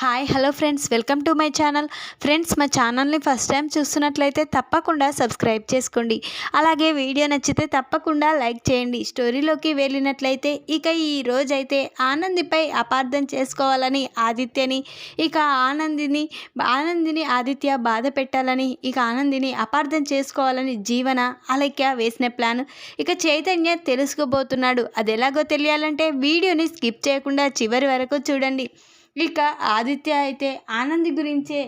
Hi hello friends, welcome to my channel. Friends, మా ఛానల్ని first time చూస్తున్నట్లయితే తప్పకుండా సబ్స్క్రైబ్ చేసుకోండి. అలాగే వీడియో నచ్చితే తప్పకుండా లైక్ చేయండి. స్టోరీలోకి వెళ్ళినట్లయితే ఇక ఈ రోజైతే ఆనందిపై అపార్థం చేసుకోవాలని ఆదిత్యని, ఇక ఆనందిని ఆదిత్య బాధ పెట్టాలని, ఇక ఆనందిని అపార్థం చేసుకోవాలని జీవన అలక్య వేసిన ప్లాన్ ఇక చైతన్య తెలుసుకోబోతున్నాడు. అది ఎలాగో తెలియాలంటే వీడియోని స్కిప్ చేయకుండా చివరి వరకు చూడండి. ఇక ఆదిత్య అయితే ఆనంది గురించే,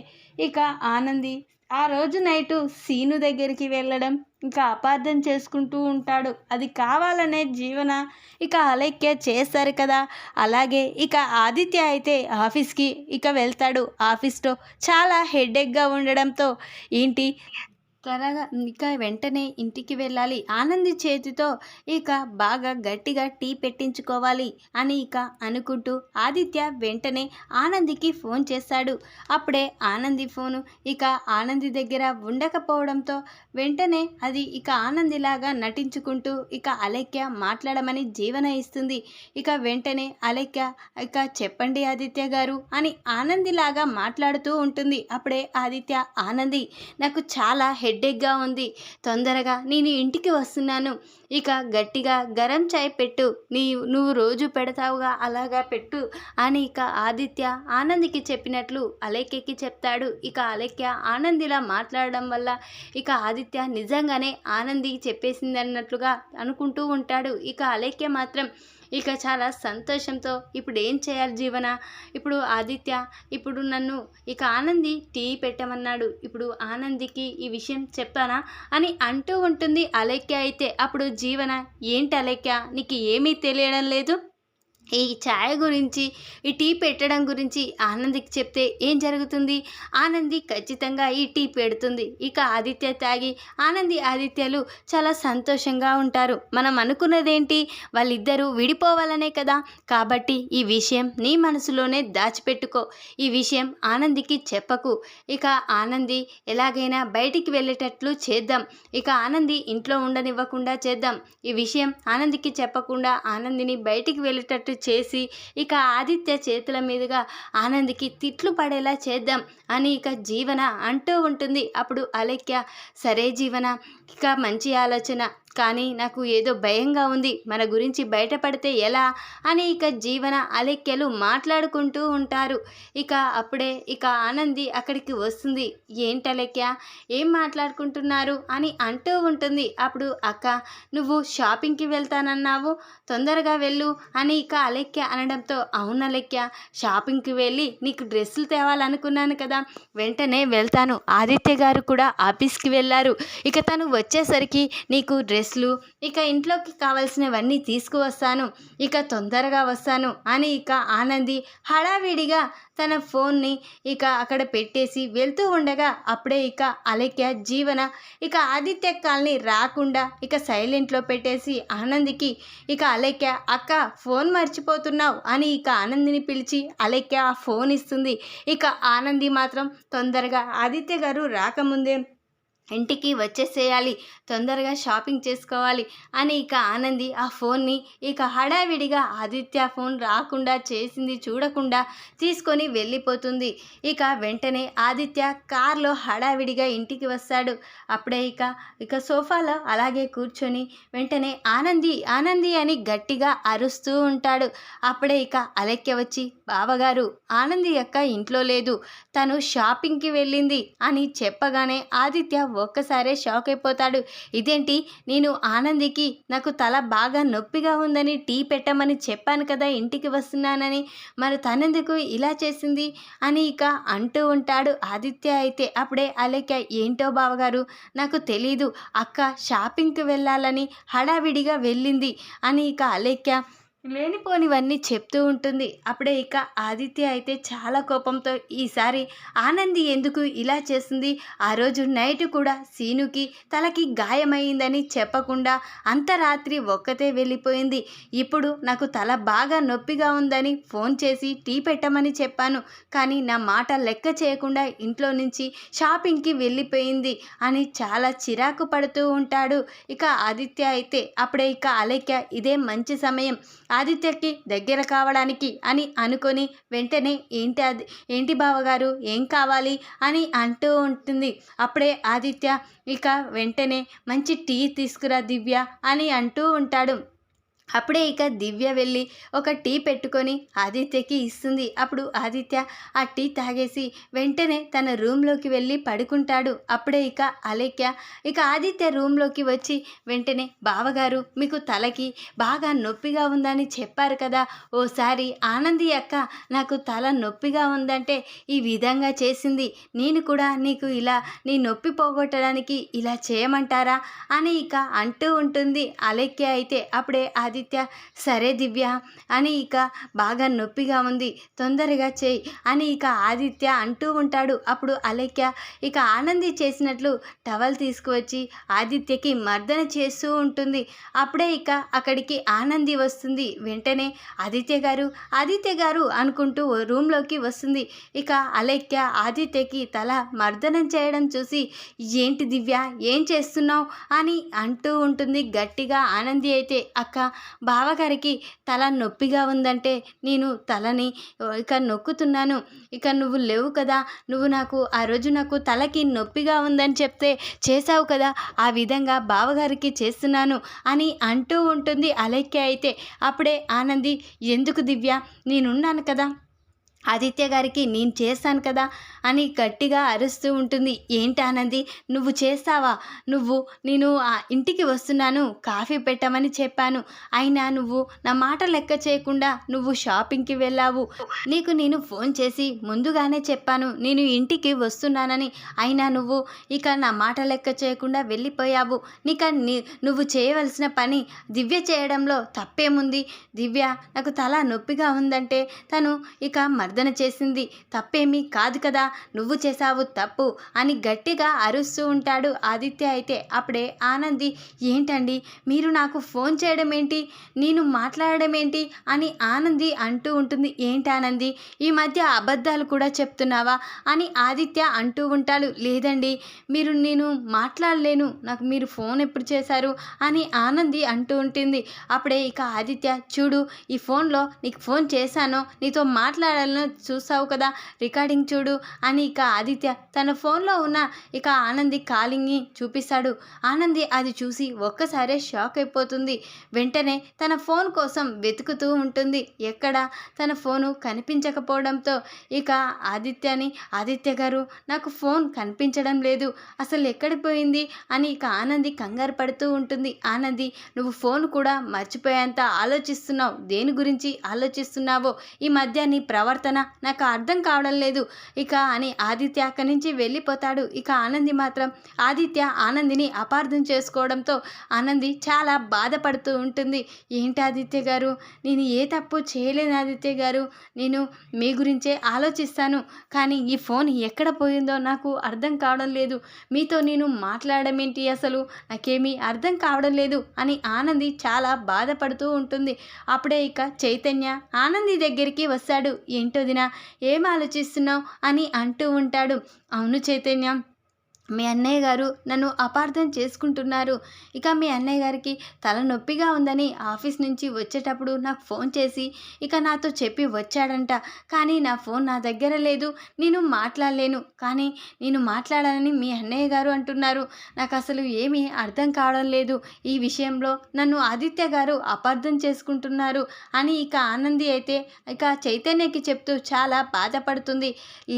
ఇక ఆనంది ఆ రోజు నైటు సీను దగ్గరికి వెళ్ళడం ఇంకా అపార్థం చేసుకుంటూ ఉంటాడు. అది కావాలనే జీవన ఇక అలైక్య చేస్తారు కదా. అలాగే ఇక ఆదిత్య అయితే ఆఫీస్కి ఇక వెళ్తాడు. ఆఫీస్లో చాలా హెడేక్గా ఉండడంతో ఏంటి త్వరగా ఇక వెంటనే ఇంటికి వెళ్ళాలి, ఆనంది చేతితో ఇక బాగా గట్టిగా టీ పెట్టించుకోవాలి అని ఇక అనుకుంటూ ఆదిత్య వెంటనే ఆనందికి ఫోన్ చేశాడు. అప్పుడే ఆనంది ఫోను ఇక ఆనంది దగ్గర ఉండకపోవడంతో వెంటనే అది ఇక ఆనందిలాగా నటించుకుంటూ ఇక అలైక్య మాట్లాడమని జీవన ఇస్తుంది. ఇక వెంటనే అలైక్య ఇక చెప్పండి ఆదిత్య గారు అని ఆనందిలాగా మాట్లాడుతూ ఉంటుంది. అప్పుడే ఆదిత్య, ఆనంది నాకు చాలా హెడ్ఏక్గా ఉంది, తొందరగా నేను ఇంటికి వస్తున్నాను, ఇక గట్టిగా గరం చాయ్ పెట్టు, నువ్వు రోజు పెడతావుగా అలాగా పెట్టు అని ఇక ఆదిత్య ఆనందికి చెప్పినట్లు అలైక్యకి చెప్తాడు. ఇక అలైక్య ఆనందిలా మాట్లాడడం వల్ల ఇక ఆదిత్య నిజంగానే ఆనంది చెప్పేసింది అన్నట్లుగా అనుకుంటూ ఉంటాడు. ఇక అలైక్య మాత్రం ఇక చాలా సంతోషంతో ఇప్పుడు ఏం చేయాలి జీవన, ఇప్పుడు ఆదిత్య ఇప్పుడు నన్ను ఇక ఆనంది టీ పెట్టమన్నాడు, ఇప్పుడు ఆనందికి ఈ విషయం చెప్పానా అని అంటూ ఉంటుంది అలైక్య. అయితే అప్పుడు జీవన, ఏంటి అలైక్య నీకు ఏమీ తెలియడం లేదు, ఈ ఛాయ్ గురించి ఈ టీ పెట్టడం గురించి ఆనందికి చెప్తే ఏం జరుగుతుంది, ఆనంది ఖచ్చితంగా ఈ టీ పెడుతుంది, ఇక ఆదిత్య తాగి ఆదిత్యలు చాలా సంతోషంగా ఉంటారు, మనం అనుకున్నదేంటి వాళ్ళిద్దరూ విడిపోవాలనే కదా, కాబట్టి ఈ విషయం నీ మనసులోనే దాచిపెట్టుకో, ఈ విషయం ఆనందికి చెప్పకు, ఇక ఆనంది ఎలాగైనా బయటికి వెళ్ళేటట్లు చేద్దాం, ఇక ఆనంది ఇంట్లో ఉండనివ్వకుండా చేద్దాం, ఈ విషయం ఆనందికి చెప్పకుండా ఆనందిని బయటికి వెళ్ళేటట్టు చేసి ఇక ఆదిత్య చేతుల మీదుగా ఆనందికి తిట్లు పడేలా చేద్దాం అని ఇక జీవన అంటూ ఉంటుంది. అప్పుడు అలైక్య, సరే జీవన, ఇక మంచి ఆలోచన, కానీ నాకు ఏదో భయంగా ఉంది, మన గురించి బయటపడితే ఎలా అని ఇక జీవన అలైక్యలు మాట్లాడుకుంటూ ఉంటారు. ఇక అప్పుడే ఇక ఆనంది అక్కడికి వస్తుంది. ఏంటి అలైక్య, ఏం మాట్లాడుకుంటున్నారు అని అంటూ ఉంటుంది. అప్పుడు అక్క, నువ్వు షాపింగ్కి వెళ్తానన్నావు, తొందరగా వెళ్ళు అని ఇక అలైక్య అనడంతో, అవును అలైక్య, షాపింగ్కి వెళ్ళి నీకు డ్రెస్సులు తేవాలనుకున్నాను కదా, వెంటనే వెళ్తాను, ఆదిత్య గారు కూడా ఆఫీస్కి వెళ్ళారు, ఇక తను వచ్చేసరికి నీకు డ్రెస్లు ఇక ఇంట్లోకి కావాల్సినవన్నీ తీసుకువస్తాను, ఇక తొందరగా వస్తాను అని ఇక ఆనంది హడావిడిగా తన ఫోన్ని ఇక అక్కడ పెట్టేసి వెళ్తూ ఉండగా అప్పుడే ఇక అలైక్య జీవన ఇక ఆదిత్య కాల్ని రాకుండా ఇక సైలెంట్లో పెట్టేసి ఆనందికి ఇక అలైక్య, అక్క ఫోన్ మర్చిపోతున్నావు అని ఇక ఆనందిని పిలిచి అలైక్య ఆ ఫోన్ ఇస్తుంది. ఇక ఆనంది మాత్రం తొందరగా ఆదిత్య గారు రాకముందే ఇంటికి వచ్చేసేయాలి, తొందరగా షాపింగ్ చేసుకోవాలి అని ఇక ఆనంది ఆ ఫోన్ని ఇక హడావిడిగా ఆదిత్య ఫోన్ రాకుండా చేసింది చూడకుండా తీసుకొని వెళ్ళిపోతుంది. ఇక వెంటనే ఆదిత్య కార్లో హడావిడిగా ఇంటికి వస్తాడు. అప్పుడే ఇక సోఫాలో అలాగే కూర్చొని వెంటనే ఆనంది ఆనంది అని గట్టిగా అరుస్తూ ఉంటాడు. అప్పుడే ఇక అలైక్య వచ్చి, బావగారు, ఆనంది అక్క ఇంట్లో లేదు, తను షాపింగ్కి వెళ్ళింది అని చెప్పగానే ఆదిత్య ఒక్కసారే షాక్ అయిపోతాడు. ఇదేంటి, నేను ఆనందికి నాకు తల బాగా నొప్పిగా ఉందని టీ పెట్టమని చెప్పాను కదా ఇంటికి వస్తున్నానని, మరి తనెందుకు ఇలా చేసింది అని ఇక అంటూ ఉంటాడు ఆదిత్య. అయితే అప్పుడే అలైక్య, ఏంటో బావగారు నాకు తెలీదు, అక్క షాపింగ్కి వెళ్ళాలని హడావిడిగా వెళ్ళింది అని ఇక అలైక్య లేనిపోనివన్నీ చెప్తూ ఉంటుంది. అప్పుడే ఇక ఆదిత్య అయితే చాలా కోపంతో, ఈసారి ఆనంది ఎందుకు ఇలా చేసింది, ఆ రోజు నైట్ కూడా సీనుకి తలకి గాయమైందని చెప్పకుండా అంత రాత్రి ఒక్కతే వెళ్ళిపోయింది, ఇప్పుడు నాకు తల బాగా నొప్పిగా ఉందని ఫోన్ చేసి టీ పెట్టమని చెప్పాను, కానీ నా మాట లెక్క చేయకుండా ఇంట్లో నుంచి షాపింగ్కి వెళ్ళిపోయింది అని చాలా చిరాకు పడుతూ ఉంటాడు ఇక ఆదిత్య. అయితే అప్పుడే ఇక అలైక్య, ఇదే మంచి సమయం, ఆదిత్యకి దగ్గర కావడానికి అని అనుకొని వెంటనే ఏంటి బావగారు ఏం కావాలి అని అంటూ ఉంటుంది. అప్పుడే ఆదిత్య ఇక వెంటనే మంచి టీ తీసుకురా దివ్య అని అంటూ ఉంటాడు. అప్పుడే ఇక దివ్య వెళ్ళి ఒక టీ పెట్టుకొని ఆదిత్యకి ఇస్తుంది. అప్పుడు ఆదిత్య ఆ టీ తాగేసి వెంటనే తన రూమ్లోకి వెళ్ళి పడుకుంటాడు. అప్పుడే ఇక అలేఖ్య ఇక ఆదిత్య రూమ్లోకి వచ్చి వెంటనే బావగారు మీకు తలకి బాగా నొప్పిగా ఉందని చెప్పారు కదా, ఓసారి ఆనంది అక్క నాకు తల నొప్పిగా ఉందంటే ఈ విధంగా చేసింది, నేను కూడా నీకు ఇలా నీ నొప్పి పోగొట్టడానికి ఇలా చేయమంటారా అని ఇక అంటూ ఉంటుంది అలేఖ్య. అయితే అప్పుడే ఆదిత్య సరే దివ్య అని ఇక బాగా నొప్పిగా ఉంది తొందరగా చేయి అని ఇక ఆదిత్య అంటూ ఉంటాడు. అప్పుడు అలేఖ్య ఇక ఆనంది చేసినట్లు టవల్ తీసుకువచ్చి ఆదిత్యకి మర్దన చేస్తూ ఉంటుంది. అప్పుడే ఇక అక్కడికి ఆనంది వస్తుంది. వెంటనే ఆదిత్య గారు అనుకుంటూ రూమ్లోకి వస్తుంది. ఇక అలేఖ్య ఆదిత్యకి తల మర్దనం చేయడం చూసి ఏంటి దివ్య ఏం చేస్తున్నావు అని అంటూ ఉంటుంది గట్టిగా. ఆనంది అయితే అక్క బావగారికి తల నొప్పిగా ఉందంటే నేను తలని ఇక నొక్కుతున్నాను, ఇక నువ్వు లేవు కదా, నువ్వు నాకు ఆ రోజు నాకు తలకి నొప్పిగా ఉందని చెప్తే చేసావు కదా, ఆ విధంగా బావగారికి చేస్తున్నాను అని అంటూ ఉంటుంది అలేఖ్య. అయితే అప్పుడే ఆనంది ఎందుకు దివ్య నేనున్నాను కదా, ఆదిత్య గారికి నేను చేస్తాను కదా అని గట్టిగా అరుస్తూ ఉంటుంది. ఏంటి ఆనంది నువ్వు చేస్తావా, నేను ఆ ఇంటికి వస్తున్నాను కాఫీ పెట్టమని చెప్పాను, అయినా నువ్వు నా మాట లెక్క చేయకుండా నువ్వు షాపింగ్కి వెళ్ళావు, నీకు నేను ఫోన్ చేసి ముందుగానే చెప్పాను నేను ఇంటికి వస్తున్నానని, అయినా నువ్వు ఇక నా మాట లెక్క చేయకుండా వెళ్ళిపోయావు, నువ్వు చేయవలసిన పని దివ్య చేయడంలో తప్పేముంది, దివ్య నాకు తల నొప్పిగా ఉందంటే తను ఇక మర్దన చేసింది తప్పేమీ కాదు కదా, నువ్వు చేసావు తప్పు అని గట్టిగా అరుస్తూ ఉంటాడు ఆదిత్య. అయితే అప్పుడే ఆనంది ఏంటండి మీరు నాకు ఫోన్ చేయడం ఏంటి, నేను మాట్లాడడం ఏంటి అని ఆనంది అంటూ ఉంటుంది. ఏంటి ఆనంది ఈ మధ్య అబద్ధాలు కూడా చెప్తున్నావా అని ఆదిత్య అంటూ ఉంటాడు. లేదండి నేను మాట్లాడలేను, నాకు మీరు ఫోన్ ఎప్పుడు చేశారు అని ఆనంది అంటూ ఉంటుంది. అప్పుడే ఇక ఆదిత్య చూడు ఈ ఫోన్లో నీకు ఫోన్ చేశానో నీతో మాట్లాడాలని చూసావు కదా రికార్డింగ్ చూడు అని ఇక ఆదిత్య తన ఫోన్లో ఉన్న ఇక ఆనంది కాలింగ్ని చూపిస్తాడు. ఆనంది అది చూసి ఒక్కసారే షాక్ అయిపోతుంది. వెంటనే తన ఫోన్ కోసం వెతుకుతూ ఉంటుంది. ఎక్కడ తన ఫోను కనిపించకపోవడంతో ఇక ఆదిత్య గారు నాకు ఫోన్ కనిపించడం లేదు, అసలు ఎక్కడ పోయింది అని ఇక ఆనంది కంగారు పడుతూ ఉంటుంది. ఆనంది నువ్వు ఫోన్ కూడా మర్చిపోయేంత ఆలోచిస్తున్నావు, దేని గురించి ఆలోచిస్తున్నావో ఈ మధ్య నీ ప్రవర్తన నాకు అర్థం కావడం లేదు ఇక అని ఆదిత్య అక్కడి నుంచి వెళ్ళిపోతాడు. ఇక ఆనందిని అపార్థం చేసుకోవడంతో ఆనంది చాలా బాధపడుతూ ఉంటుంది. ఏంటి ఆదిత్య గారు నేను ఏ తప్పు చేయలేను ఆదిత్య గారు, నేను మీ గురించే ఆలోచిస్తాను, కానీ ఈ ఫోన్ ఎక్కడ పోయిందో నాకు అర్థం కావడం లేదు, మీతో నేను మాట్లాడడం ఏంటి అసలు నాకేమీ అర్థం కావడం లేదు అని ఆనంది చాలా బాధపడుతూ ఉంటుంది. అప్పుడే ఇక చైతన్య ఆనంది దగ్గరికి వస్తాడు. ఏంటో దినా ఏం ఆలోచిస్తున్నావు అని అంటూ ఉంటాడు. అవును చైతన్య మీ అన్నయ్య గారు నన్ను అపార్థం చేసుకుంటున్నారు, ఇక మీ అన్నయ్య గారికి తలనొప్పిగా ఉందని ఆఫీస్ నుంచి వచ్చేటప్పుడు నాకు ఫోన్ చేసి ఇక నాతో చెప్పి వచ్చాడంట, కానీ నా ఫోన్ నా దగ్గర లేదు, నేను మాట్లాడలేను, కానీ నేను మాట్లాడాలని మీ అన్నయ్య గారు అంటున్నారు, నాకు అసలు ఏమీ అర్థం కావడం లేదు, ఈ విషయంలో నన్ను ఆదిత్య గారు అపార్థం చేసుకుంటున్నారు అని ఇక ఆనంది అయితే ఇక చైతన్యకి చెప్తూ చాలా బాధపడుతుంది.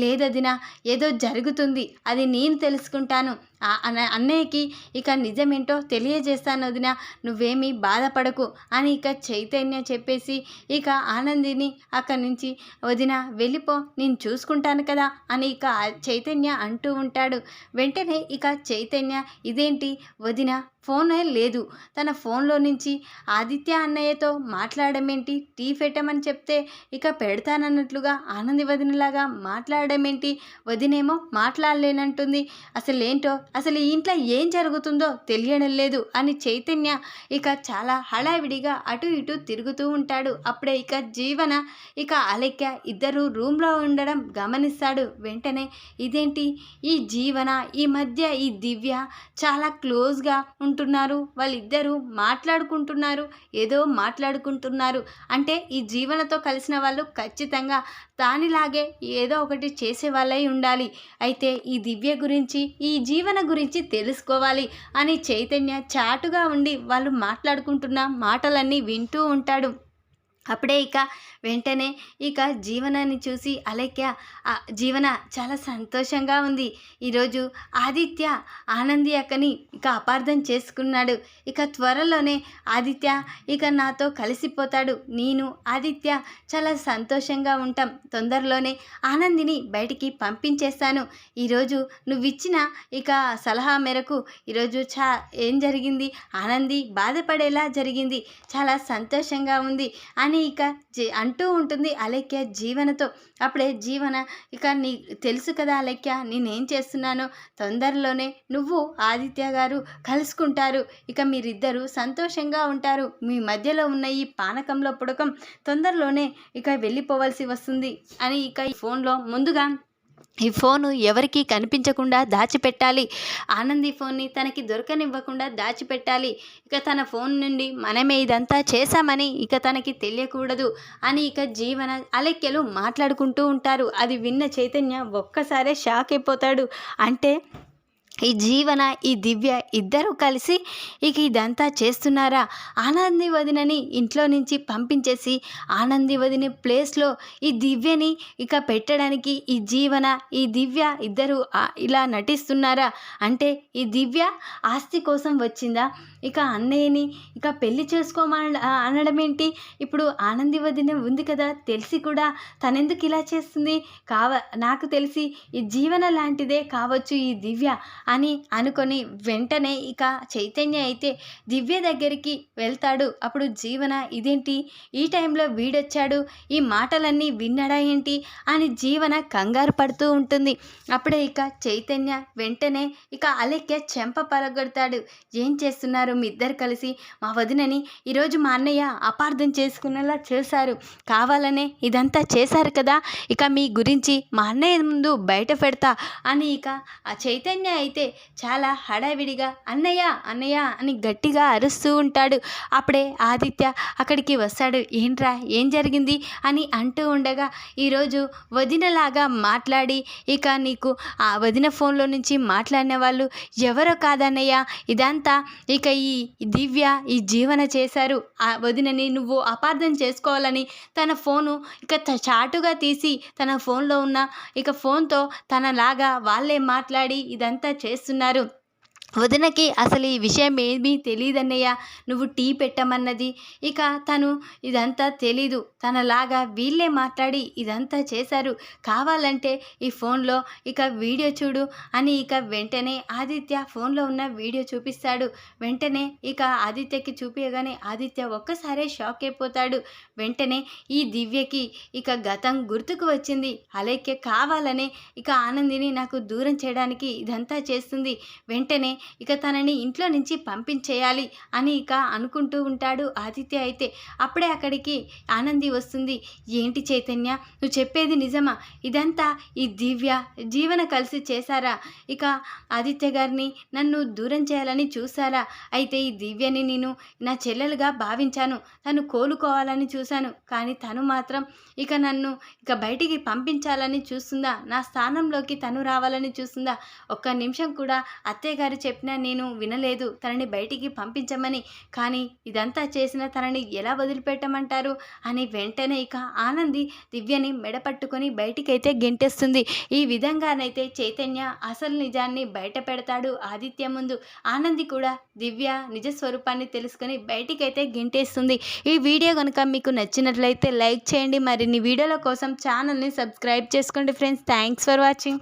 లేదదినా ఏదో జరుగుతుంది, అది నేను తెలుసుకుంటాను, అన్నయ్యకి ఇక నిజమేంటో తెలియజేస్తాను వదిన, నువ్వేమీ బాధపడకు అని ఇక చైతన్య చెప్పేసి ఇక ఆనందిని అక్కడి నుంచి వదిన వెళ్ళిపో నేను చూసుకుంటాను కదా అని ఇక చైతన్య అంటూ ఉంటాడు. వెంటనే ఇక చైతన్య ఇదేంటి వదిన ఫోనే లేదు, తన ఫోన్లో నుంచి ఆదిత్య అన్నయ్యతో మాట్లాడమేంటి, టీ పెట్టమని చెప్తే ఇక పెడతానన్నట్లుగా ఆనంది వదినలాగా మాట్లాడమేంటి, వదినేమో మాట్లాడలేనంటుంది, అసలు ఏంటో అసలు ఈ ఇంట్లో ఏం జరుగుతుందో తెలియడం లేదు అని చైతన్య ఇక చాలా హడావిడిగా అటు ఇటు తిరుగుతూ ఉంటాడు. అప్పుడే ఇక జీవన ఇక అలెక్య ఇద్దరు రూమ్లో ఉండడం గమనిస్తాడు. వెంటనే ఇదేంటి ఈ జీవన ఈ మధ్య ఈ దివ్య చాలా క్లోజ్గా ఉంటున్నారు, వాళ్ళిద్దరూ మాట్లాడుకుంటున్నారు, ఏదో మాట్లాడుకుంటున్నారు అంటే ఈ జీవనతో కలిసిన వాళ్ళు ఖచ్చితంగా దానిలాగే ఏదో ఒకటి చేసే వాళ్ళై ఉండాలి. అయితే ఈ దివ్య గురించి ఈ జీవన గురించి తెలుసుకోవాలి అని చైతన్య చాటుగా ఉండి వాళ్ళు మాట్లాడుకుంటున్న మాటలన్నీ వింటూ ఉంటాడు. అప్పుడే ఇక వెంటనే ఇక జీవనాన్ని చూసి అలెక్య జీవన చాలా సంతోషంగా ఉంది. ఈరోజు ఆదిత్య ఆనంది అక్కని ఇక అపార్థం చేసుకున్నాడు. ఇక త్వరలోనే ఆదిత్య ఇక నాతో కలిసిపోతాడు. నేను ఆదిత్య చాలా సంతోషంగా ఉంటాం. తొందరలోనే ఆనందిని బయటికి పంపించేస్తాను. ఈరోజు నువ్విచ్చిన ఇక సలహా మేరకు ఈరోజు ఏం జరిగింది, ఆనంది బాధపడేలా జరిగింది, చాలా సంతోషంగా ఉంది అని ఇక అంటూ ఉంటుంది అలెక్య జీవనతో. అప్పుడే జీవన ఇక నీ తెలుసు కదా అలెక్య, నేనేం చేస్తున్నానో, తొందరలోనే నువ్వు ఆదిత్య గారు కలుసుకుంటారు, ఇక మీరిద్దరూ సంతోషంగా ఉంటారు, మీ మధ్యలో ఉన్న ఈ పానకంలో పుడకం తొందరలోనే ఇక వెళ్ళిపోవలసి వస్తుంది అని ఇక ఈ ఫోన్లో ముందుగా ఈ ఫోను ఎవరికీ కనిపించకుండా దాచిపెట్టాలి, ఆనంది ఫోన్ని తనకి దొరకనివ్వకుండా దాచిపెట్టాలి, ఇక తన ఫోన్ నుండి మనమే ఇదంతా చేశామని ఇక తనకి తెలియకూడదు అని ఇక జీవన అలెక్యలు మాట్లాడుకుంటూ ఉంటారు. అది విన్న చైతన్య ఒక్కసారే షాక్ అయిపోతాడు. అంటే ఈ జీవన ఈ దివ్య ఇద్దరూ కలిసి ఇక ఇదంతా చేస్తున్నారా? ఆనంది వదినని ఇంట్లో నుంచి పంపించేసి ఆనంది వదిన ప్లేస్లో ఈ దివ్యని ఇక పెట్టడానికి ఈ జీవన ఈ దివ్య ఇద్దరు ఇలా నటిస్తున్నారా? అంటే ఈ దివ్య ఆస్తి కోసం వచ్చిందా? ఇక అన్నయ్యని ఇక పెళ్లి అనడం ఏంటి? ఇప్పుడు ఆనంది వదిన ఉంది కదా, తెలిసి కూడా తనెందుకు ఇలా చేస్తుంది? నాకు తెలిసి ఈ జీవన లాంటిదే కావచ్చు ఈ దివ్య అని అనుకొని వెంటనే ఇక చైతన్య అయితే దివ్య దగ్గరికి వెళ్తాడు. అప్పుడు జీవన ఇదేంటి ఈ టైంలో వీడొచ్చాడు, ఈ మాటలన్నీ విన్నాడా ఏంటి అని జీవన కంగారు పడుతూ ఉంటుంది. అప్పుడే ఇక చైతన్య వెంటనే ఇక అలెక్య చెంప పలగొడతాడు. ఏం చేస్తున్నారు మీ ఇద్దరు కలిసి? మా వదినని ఈరోజు మా అన్నయ్య అపార్థం చేసుకునేలా చేశారు, కావాలనే ఇదంతా చేశారు కదా, ఇక మీ గురించి మా అన్నయ్య ముందు బయట పెడతా అని ఇక ఆ చైతన్య అయితే చాలా హడావిడిగా అన్నయ్య అన్నయ్య అని గట్టిగా అరుస్తూ ఉంటాడు. అప్పుడే ఆదిత్య అక్కడికి వస్తాడు. ఏంట్రా ఏం జరిగింది అని అంటూ ఉండగా ఈరోజు వదినలాగా మాట్లాడి ఇక నీకు ఆ వదిన ఫోన్లో నుంచి మాట్లాడిన వాళ్ళు ఎవరో కాదన్నయ్య, ఇదంతా ఇక ఈ దివ్య ఈ జీవన చేశారు. ఆ వదినని నువ్వు అపార్థం చేసుకోవాలని తన ఫోను ఇక చాటుగా తీసి తన ఫోన్లో ఉన్న ఇక ఫోన్తో తనలాగా వాళ్ళే మాట్లాడి ఇదంతా చేస్తున్నారు. వదినకి అసలు ఈ విషయం ఏమీ తెలియదన్నయ్య, నువ్వు టీ పెట్టమన్నది ఇక తను ఇదంతా తెలీదు, తనలాగా వీళ్ళే మాట్లాడి ఇదంతా చేశారు, కావాలంటే ఈ ఫోన్లో ఇక వీడియో చూడు అని ఇక వెంటనే ఆదిత్య ఫోన్లో ఉన్న వీడియో చూపిస్తాడు. వెంటనే ఇక ఆదిత్యకి చూపించగానే ఆదిత్య ఒక్కసారే షాక్ అయిపోతాడు. వెంటనే ఈ దివ్యకి ఇక గతం గుర్తుకు వచ్చింది. అలెక్య కావాలనే ఇక ఆనందిని నాకు దూరం చేయడానికి ఇదంతా చేస్తుంది, వెంటనే ఇక తనని ఇంట్లో నుంచి పంపించేయాలి అని ఇక అనుకుంటూ ఉంటాడు ఆదిత్య. అయితే అప్పుడే అక్కడికి ఆనంది వస్తుంది. ఏంటి చైతన్య, నువ్వు చెప్పేది నిజమా? ఇదంతా ఈ దివ్య జీవన కలిసి చేశారా? ఇక ఆదిత్య గారిని నన్ను దూరం చేయాలని చూసారా? అయితే ఈ దివ్యని నేను నా చెల్లెలుగా భావించాను, తను కోలుకోవాలని చూశాను, కానీ తను మాత్రం ఇక నన్ను ఇక బయటికి పంపించాలని చూస్తుందా? నా స్థానంలోకి తను రావాలని చూస్తుందా? ఒక్క నిమిషం కూడా అత్తయ్య గారు చెప్పినా నేను వినలేదు తనని బయటికి పంపించమని, కానీ ఇదంతా చేసిన తనని ఎలా వదిలిపెట్టమంటారు అని వెంటనే ఇక ఆనంది దివ్యని మెడపట్టుకొని బయటికైతే గెంటేస్తుంది. ఈ విధంగానైతే చైతన్య అసలు నిజాన్ని బయట పెడతాడు ఆదిత్య ముందు. ఆనంది కూడా దివ్య నిజ స్వరూపాన్ని తెలుసుకొని బయటికైతే గెంటేస్తుంది. ఈ వీడియో కనుక మీకు నచ్చినట్లయితే లైక్ చేయండి. మరిన్ని వీడియోల కోసం ఛానల్ని సబ్స్క్రైబ్ చేసుకోండి ఫ్రెండ్స్. Thanks for watching.